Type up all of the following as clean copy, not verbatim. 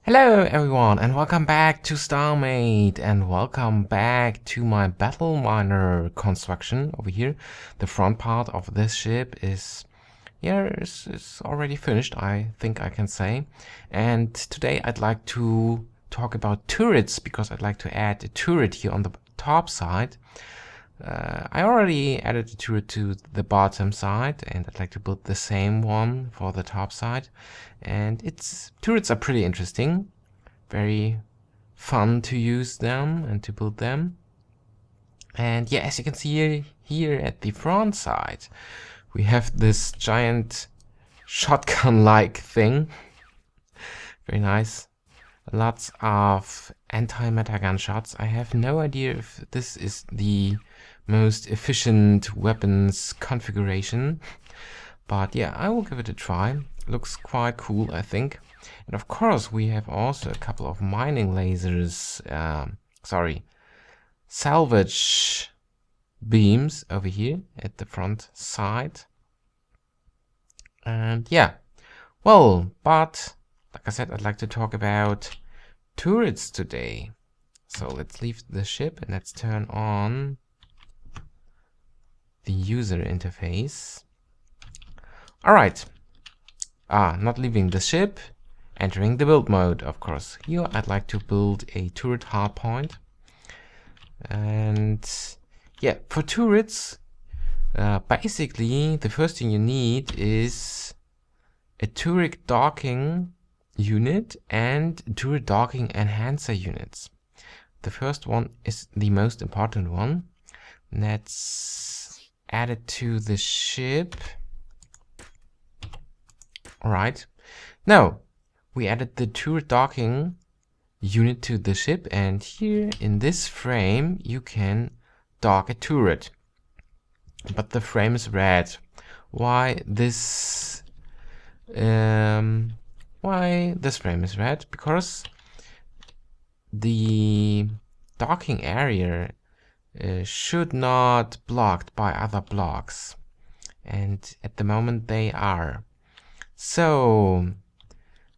Hello everyone and welcome back to StarMade and welcome back to my battle miner construction over here. The front part of this ship is already finished, I think I can say. And today I'd like to talk about turrets because I'd like to add a turret here on the top side. I already added a turret to the bottom side and I'd like to build the same one for the top side. And turrets are pretty interesting, very fun to use them and to build them. And yeah, as you can see here at the front side, we have this giant shotgun-like thing. Very nice. Lots of anti-matter gunshots. I have no idea if this is the most efficient weapons configuration, but yeah, I will give it a try. Looks quite cool, I think. And of course, we have also a couple of mining lasers, salvage beams over here at the front side. And yeah, well, but like I said, I'd like to talk about turrets today. So let's leave the ship and let's turn on the user interface. All right. Not leaving the ship, entering the build mode, of course. Here I'd like to build a turret hardpoint. And yeah, for turrets, basically the first thing you need is a turret docking unit and turret docking enhancer units. The first one is the most important one. Let's add it to the ship. Alright, now we added the turret docking unit to the ship, and here in this frame you can dock a turret. But the frame is red. Why this frame is red? Because the docking area should not blocked by other blocks, and at the moment they are. So,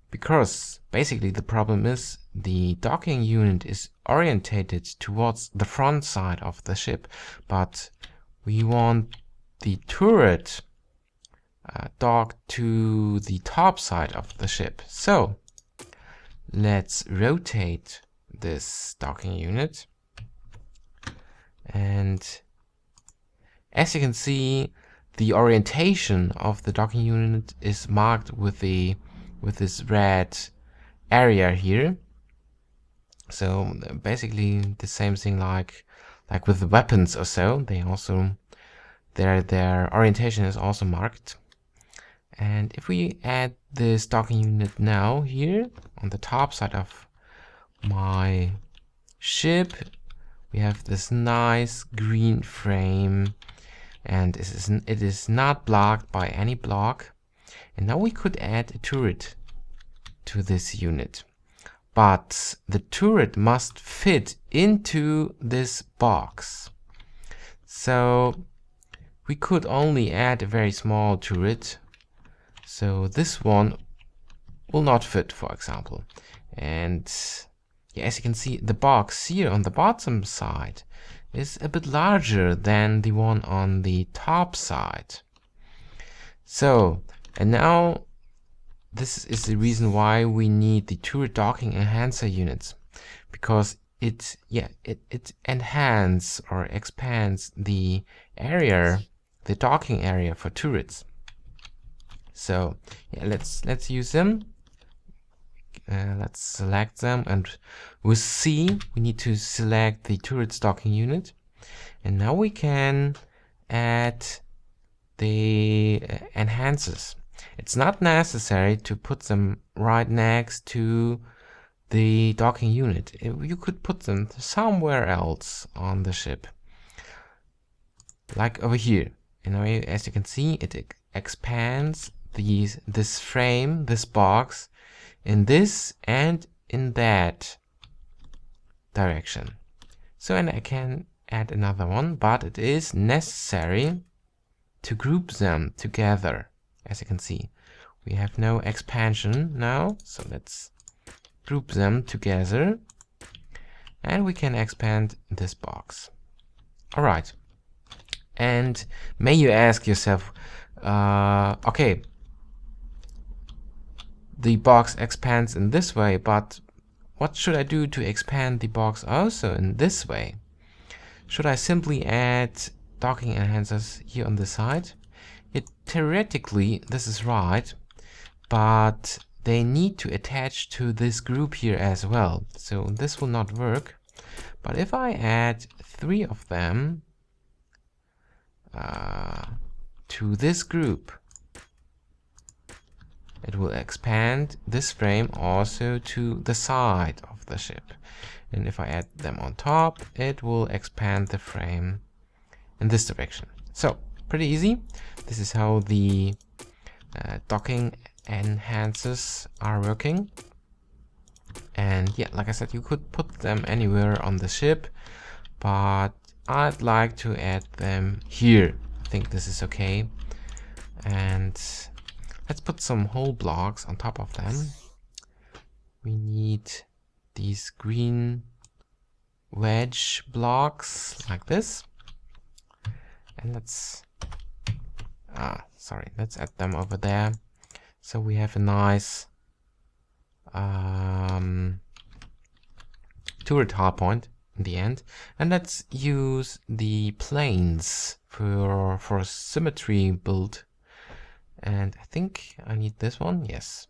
because basically the problem is the docking unit is orientated towards the front side of the ship, but we want the turret docked to the top side of the ship. So, let's rotate this docking unit. And as you can see, the orientation of the docking unit is marked with this red area here. So basically the same thing like with the weapons or so. They also their orientation is also marked. And if we add this docking unit now here on the top side of my ship, we have this nice green frame. And it is not blocked by any block. And now we could add a turret to this unit. But the turret must fit into this box. So we could only add a very small turret. So this one will not fit, for example. And yeah, as you can see, the box here on the bottom side is a bit larger than the one on the top side. So, and now this is the reason why we need the turret docking enhancer units, because it enhances or expands the area, the docking area for turrets. So yeah, let's use them. Let's select them, and with C we need to select the turret docking unit, and now we can add the enhancers. It's not necessary to put them right next to the docking unit. You could put them somewhere else on the ship, like over here. You know, as you can see, it expands this frame, this box, in this and in that direction. So, and I can add another one, but it is necessary to group them together. As you can see, we have no expansion now, so let's group them together, and we can expand this box. All right. And may you ask yourself, okay, the box expands in this way, but what should I do to expand the box also in this way? Should I simply add docking enhancers here on the side? Theoretically, this is right, but they need to attach to this group here as well. So this will not work. But if I add 3 of them to this group, it will expand this frame also to the side of the ship. And if I add them on top, it will expand the frame in this direction. So pretty easy. This is how the docking enhancers are working. And yeah, like I said, you could put them anywhere on the ship, but I'd like to add them here. I think this is okay. And let's put some whole blocks on top of them. We need these green wedge blocks like this. And let's add them over there. So we have a nice turret hardpoint in the end. And let's use the planes for a symmetry build. And I think I need this one, yes.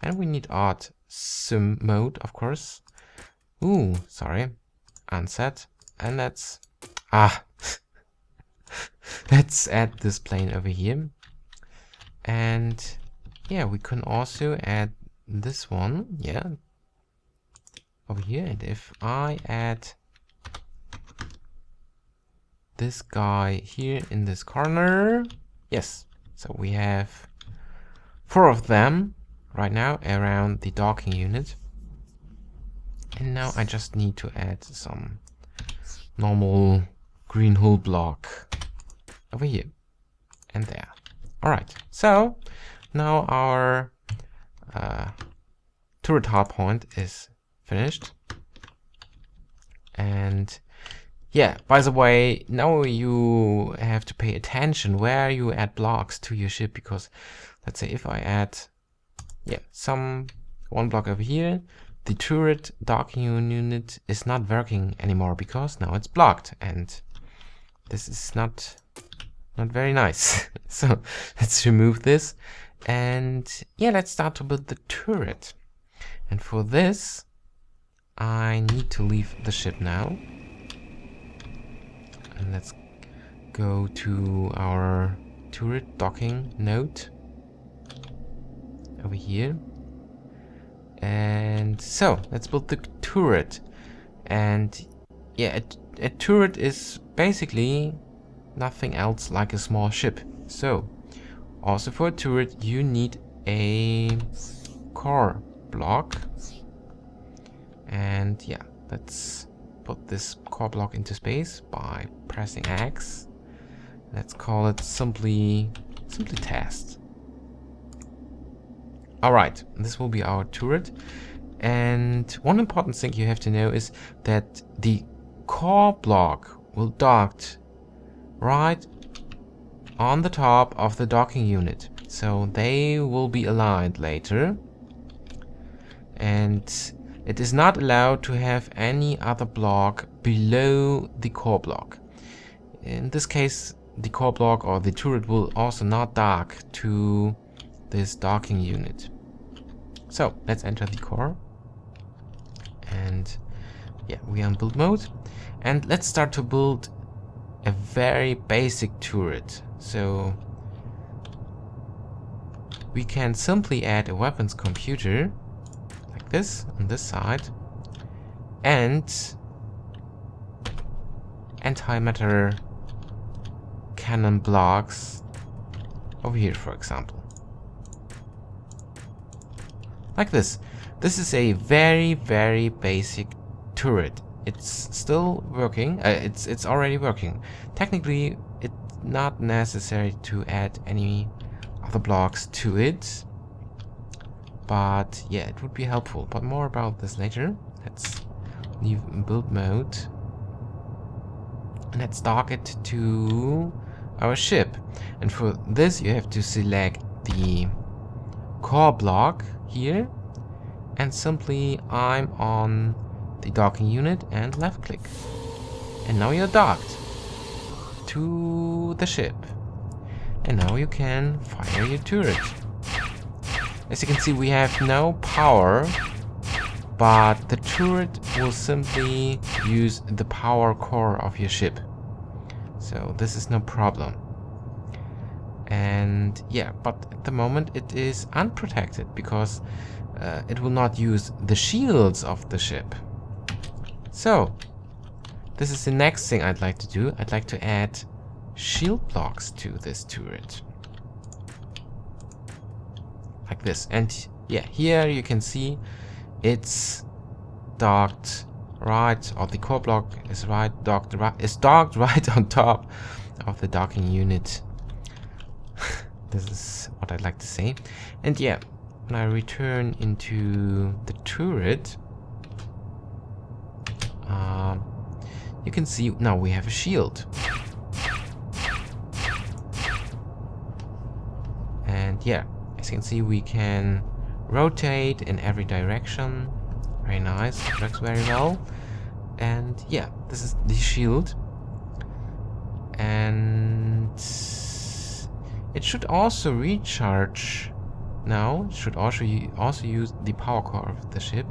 And we need art sim mode, of course. Ooh, sorry, unset. And let's let's add this plane over here. And yeah, we can also add this one, yeah, over here. And if I add this guy here in this corner, yes. So we have 4 of them right now around the docking unit. And now I just need to add some normal green hull block over here and there. All right, so now our turret hardpoint is finished. And yeah, by the way, now you have to pay attention where you add blocks to your ship, because let's say if I add one block over here, the turret docking unit is not working anymore because now it's blocked, and this is not very nice. So let's remove this, and yeah, let's start to build the turret. And for this I need to leave the ship now. And let's go to our turret docking node over here. And so let's build the turret. And yeah, a turret is basically nothing else like a small ship. So also for a turret you need a core block. And yeah, let's put this core block into space by pressing X. Let's call it simply test. Alright, this will be our turret. And one important thing you have to know is that the core block will dock right on the top of the docking unit. So they will be aligned later. And it is not allowed to have any other block below the core block. In this case, the core block or the turret will also not dock to this docking unit. So let's enter the core. And yeah, we are in build mode. And let's start to build a very basic turret. So we can simply add a weapons computer like this on this side, and antimatter cannon blocks over here, for example, like this. This is a very basic turret. It's still working. It's already working. Technically, it's not necessary to add any other blocks to it. But yeah, it would be helpful. But more about this later. Let's leave build mode. And let's dock it to our ship. And for this you have to select the core block here. And simply I'm on the docking unit and left click. And now you're docked to the ship. And now you can fire your turret. As you can see, we have no power, but the turret will simply use the power core of your ship. So this is no problem. And yeah, but at the moment it is unprotected because it will not use the shields of the ship. So this is the next thing I'd like to do. I'd like to add shield blocks to this turret. Like this. And yeah, here you can see it's docked right, or the core block is docked right on top of the docking unit. This is what I'd like to say. And yeah, when I return into the turret, you can see now we have a shield. And yeah, as you can see, we can rotate in every direction. Very nice, it works very well. And yeah, this is the shield. And it should also recharge. Now, it should also use the power core of the ship.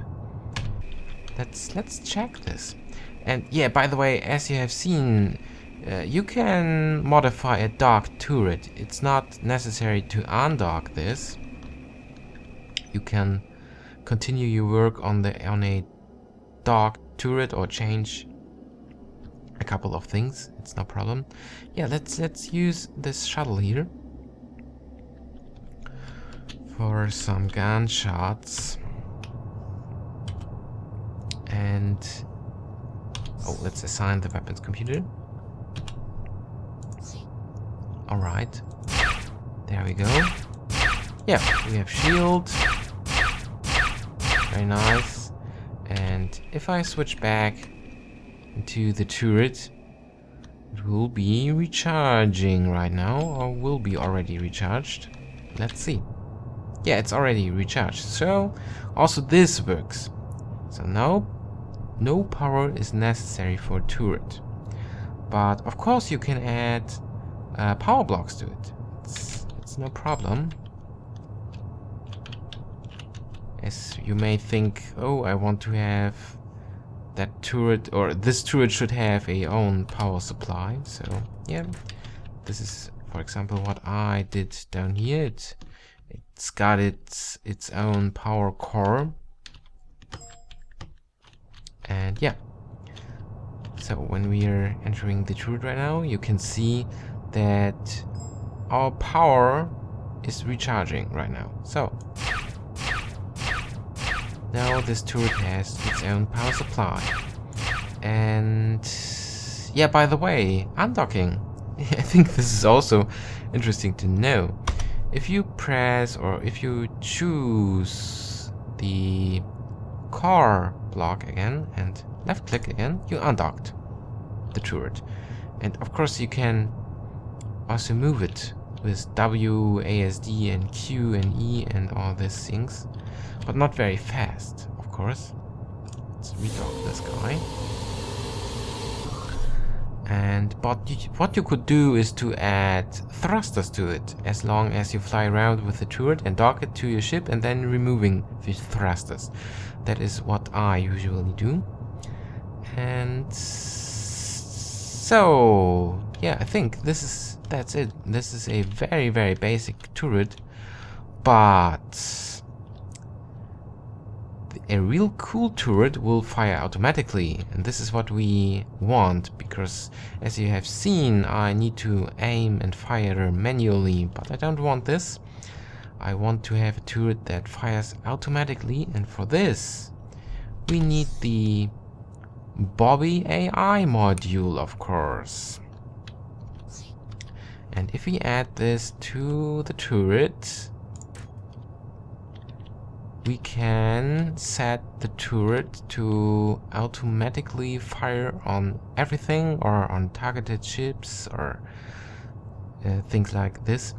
Let's check this. And yeah, by the way, as you have seen, you can modify a docked turret. It's not necessary to undock this. You can continue your work on a docked turret or change a couple of things. It's no problem. Yeah, let's use this shuttle here for some gunshots. And oh, let's assign the weapons computer. Alright, there we go. Yeah, we have shield. Very nice. And if I switch back into the turret, it will be recharging right now, or will be already recharged. Let's see. Yeah, it's already recharged. So also this works. So now no power is necessary for a turret. But of course you can add power blocks to it. It's no problem. As you may think, oh, I want to have that turret, or this turret should have a own power supply. So yeah, this is, for example, what I did down here. It's got its own power core. And yeah, so when we are entering the turret right now, you can see that our power is recharging right now. So now this turret has its own power supply. And yeah, by the way, undocking. I think this is also interesting to know. If you press, or if you choose the core block again and left click again, you undocked the turret. And of course you can also move it with W, ASD and Q and E and all these things, but not very fast, of course. Let's redock this guy. And what you could do is to add thrusters to it, as long as you fly around with the turret and dock it to your ship and then removing the thrusters. That is what I usually do. And so yeah, I think that's it. This is a very, very basic turret, but a real cool turret will fire automatically, and this is what we want, because as you have seen, I need to aim and fire manually, but I don't want this. I want to have a turret that fires automatically, and for this we need the Bobby AI module, of course. And if we add this to the turret, we can set the turret to automatically fire on everything or on targeted ships or things like this.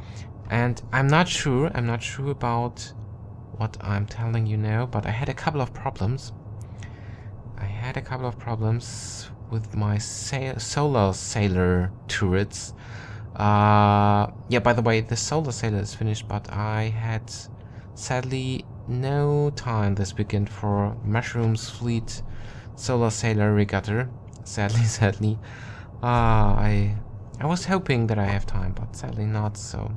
And I'm not sure about what I'm telling you now, but I had a couple of problems. With my solar sailor turrets. Yeah, by the way, the solar sailor is finished, but I had sadly no time this weekend for Mushroom's Fleet Solar Sailor Regatta. Sadly. I was hoping that I have time, but sadly not, so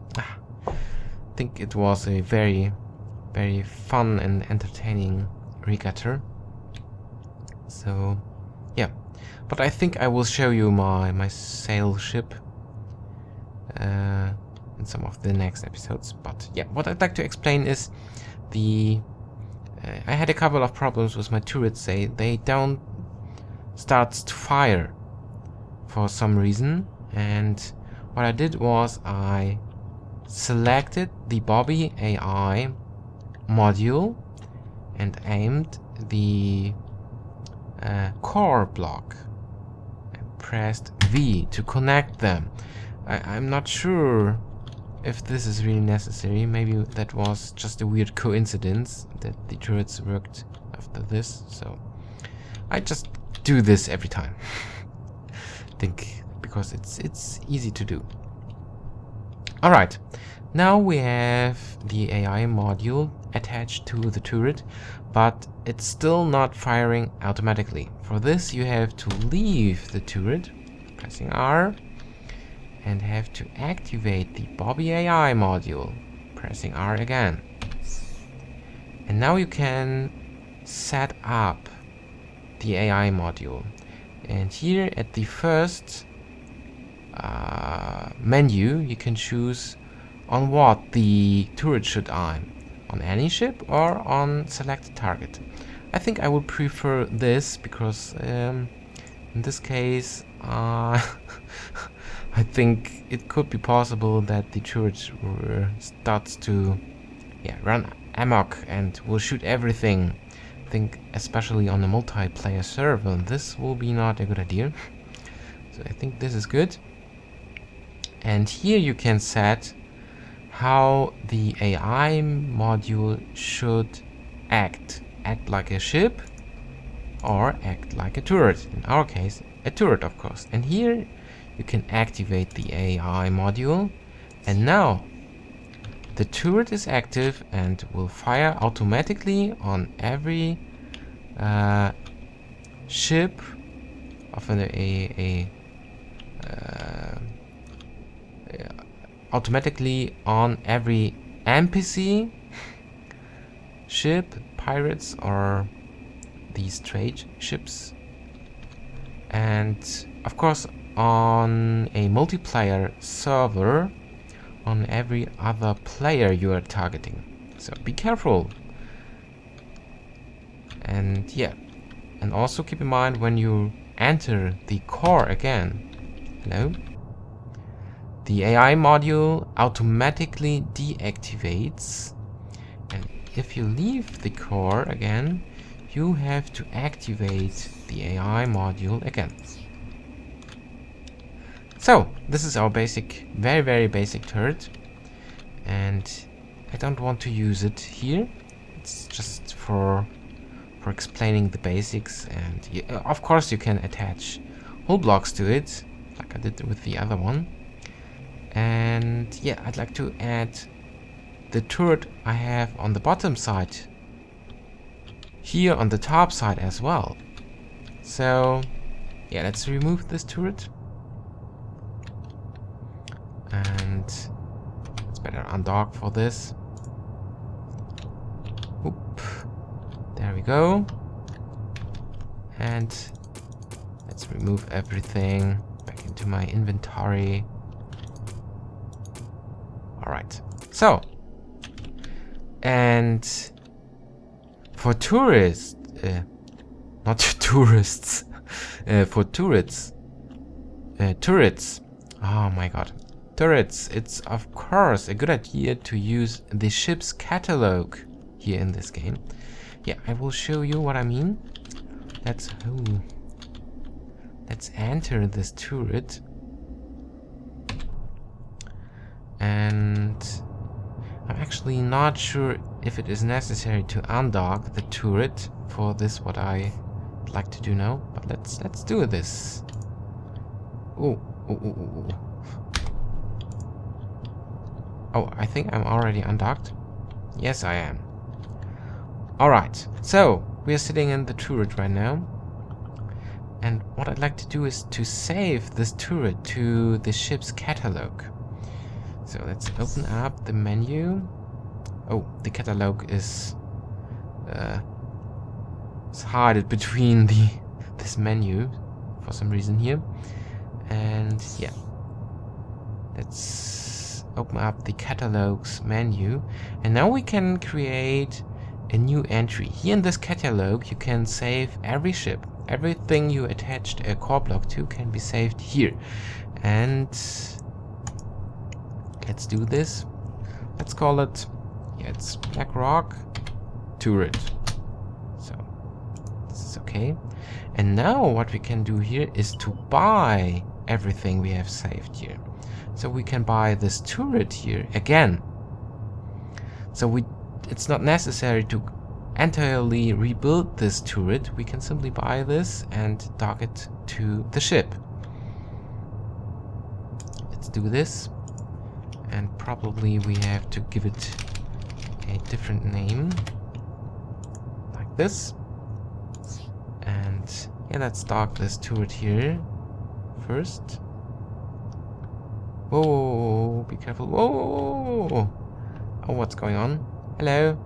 I think it was a very, very fun and entertaining regatta. So, yeah. But I think I will show you my sail ship in some of the next episodes. But yeah, what I'd like to explain is I had a couple of problems with my turrets. They don't start to fire for some reason, and what I did was I selected the Bobby AI module and aimed the core block and pressed V to connect them. I'm not sure if this is really necessary. Maybe that was just a weird coincidence that the turrets worked after this, so I just do this every time. I think because it's easy to do. Alright, now we have the AI module attached to the turret, but it's still not firing automatically. For this you have to leave the turret, pressing R, and have to activate the Bobby AI module, pressing R again. And now you can set up the AI module. And here at the first menu, you can choose on what the turret should aim. On any ship or on selected target. I think I would prefer this because in this case I think it could be possible that the turret starts to run amok and will shoot everything. I think especially on a multiplayer server this will be not a good idea. So I think this is good. And here you can set how the AI module should act like a ship or act like a turret. In our case, a turret, of course. And here you can activate the AI module, and now the turret is active and will fire automatically on every ship of automatically on every NPC ship, pirates or these trade ships, and of course on a multiplayer server on every other player you are targeting. So be careful. And yeah, and also keep in mind when you enter the core again, the AI module automatically deactivates, and if you leave the core again, you have to activate the AI module again. So this is our basic, very, very basic turret, and I don't want to use it here. It's just for explaining the basics, and of course you can attach hull blocks to it, like I did with the other one. And yeah, I'd like to add the turret I have on the bottom side here on the top side as well. So yeah, let's remove this turret. And it's better undock for this. Oop. There we go. And let's remove everything back into my inventory. Alright, so, and for tourists, not tourists, for turrets, oh my god, turrets, it's of course a good idea to use the ship's catalog here in this game. Yeah, I will show you what I mean. Let's enter this turret. And I'm actually not sure if it is necessary to undock the turret for this, what I like to do now. But let's do this. Oh, I think I'm already undocked. Yes, I am. Alright, so we are sitting in the turret right now. And what I'd like to do is to save this turret to the ship's catalog. So let's open up the menu. Oh, the catalog is hidden between this menu for some reason here. And yeah, let's open up the catalogs menu, and now we can create a new entry. Here in this catalog you can save every ship. Everything you attached a core block to can be saved here. And let's do this. Let's call it, yeah, it's BlackRock turret. So this is okay. And now what we can do here is to buy everything we have saved here. So we can buy this turret here again. So it's not necessary to entirely rebuild this turret. We can simply buy this and dock it to the ship. Let's do this. And probably we have to give it a different name, like this. And yeah, let's dock this turret here first. Whoa, be careful. Whoa! Oh, what's going on? Hello?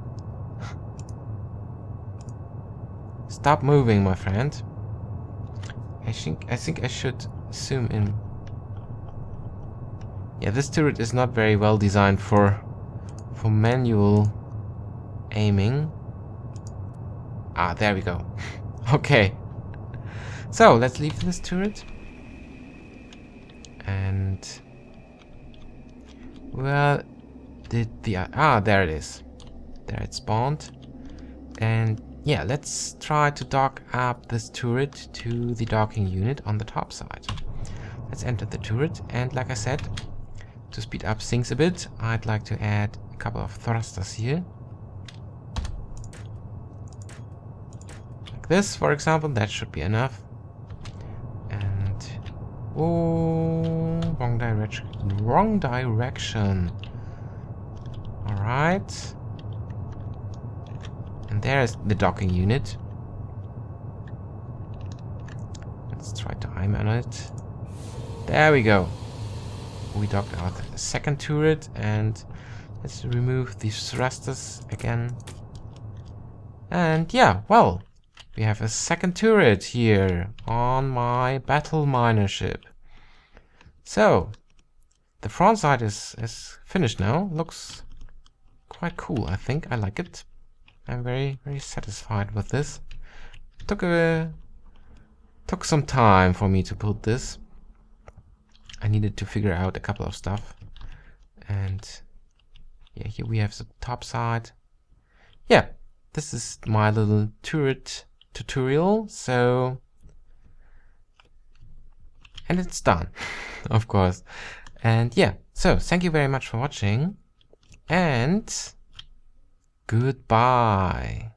Stop moving, my friend. I think I should zoom in. Yeah, this turret is not very well designed for manual aiming. Ah, there we go. Okay. So let's leave this turret. And well, there it is. There it spawned. And yeah, let's try to dock up this turret to the docking unit on the top side. Let's enter the turret, and like I said, to speed up things a bit, I'd like to add a couple of thrusters here. Like this, for example, that should be enough. And oh, wrong direction. Alright. And there's the docking unit. Let's try to aim on it. There we go. We docked our second turret, and let's remove these thrusters again. And yeah, well, we have a second turret here on my battle miner ship. So the front side is finished now. Looks quite cool, I think. I like it. I'm very, very satisfied with this. Took some time for me to build this. I needed to figure out a couple of stuff. And yeah, here we have the top side. Yeah, this is my little turret tutorial. So, and it's done, of course. And yeah, so thank you very much for watching, and goodbye.